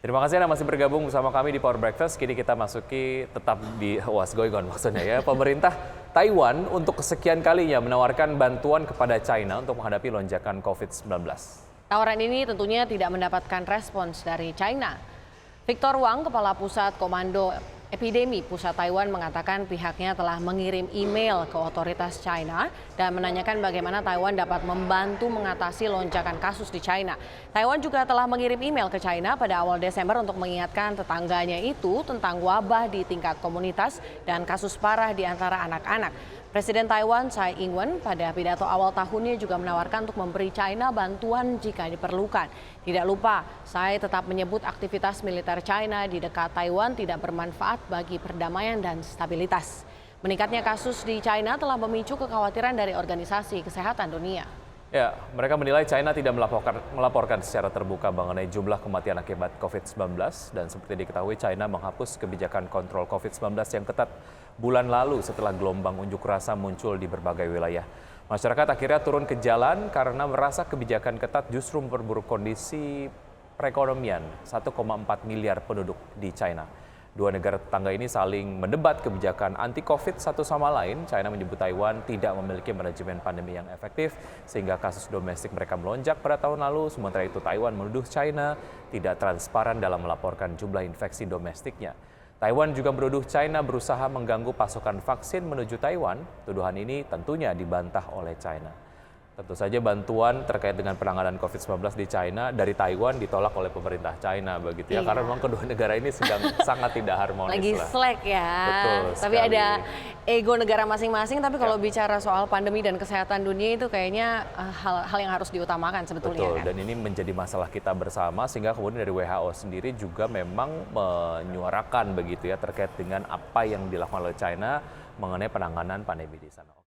Terima kasih Anda masih bergabung bersama kami di Power Breakfast. Kini kita masuki tetap di what's going on maksudnya ya. Pemerintah Taiwan untuk kesekian kalinya menawarkan bantuan kepada China untuk menghadapi lonjakan COVID-19. Tawaran ini tentunya tidak mendapatkan respons dari China. Victor Wang, Kepala Pusat Komando Epidemi Pusat Taiwan mengatakan pihaknya telah mengirim email ke otoritas China dan menanyakan bagaimana Taiwan dapat membantu mengatasi lonjakan kasus di China. Taiwan juga telah mengirim email ke China pada awal Desember untuk mengingatkan tetangganya itu tentang wabah di tingkat komunitas dan kasus parah di antara anak-anak. Presiden Taiwan Tsai Ing-wen pada pidato awal tahunnya juga menawarkan untuk memberi China bantuan jika diperlukan. Tidak lupa, Tsai tetap menyebut aktivitas militer China di dekat Taiwan tidak bermanfaat bagi perdamaian dan stabilitas. Meningkatnya kasus di China telah memicu kekhawatiran dari Organisasi Kesehatan Dunia. Ya, mereka menilai China tidak melaporkan secara terbuka mengenai jumlah kematian akibat COVID-19 dan seperti diketahui China menghapus kebijakan kontrol COVID-19 yang ketat bulan lalu setelah gelombang unjuk rasa muncul di berbagai wilayah. Masyarakat akhirnya turun ke jalan karena merasa kebijakan ketat justru memperburuk kondisi perekonomian 1,4 miliar penduduk di China. Dua negara tetangga ini saling mendebat kebijakan anti-COVID satu sama lain. China menyebut Taiwan tidak memiliki manajemen pandemi yang efektif sehingga kasus domestik mereka melonjak pada tahun lalu. Sementara itu Taiwan menuduh China tidak transparan dalam melaporkan jumlah infeksi domestiknya. Taiwan juga menuduh China berusaha mengganggu pasokan vaksin menuju Taiwan. Tuduhan ini tentunya dibantah oleh China. Tentu saja bantuan terkait dengan penanganan COVID-19 di China dari Taiwan ditolak oleh pemerintah China begitu ya. Iya. Karena memang kedua negara ini sedang sangat tidak harmonis Lagi lah. slack ya. Betul Tapi sekali. ada ego negara masing-masing. Tapi kalau Ya. bicara soal pandemi dan kesehatan dunia itu kayaknya hal yang harus diutamakan sebetulnya. Betul, Kan? dan ini menjadi masalah kita bersama sehingga kemudian dari WHO sendiri juga memang menyuarakan begitu ya terkait dengan apa yang dilakukan oleh China mengenai penanganan pandemi di sana.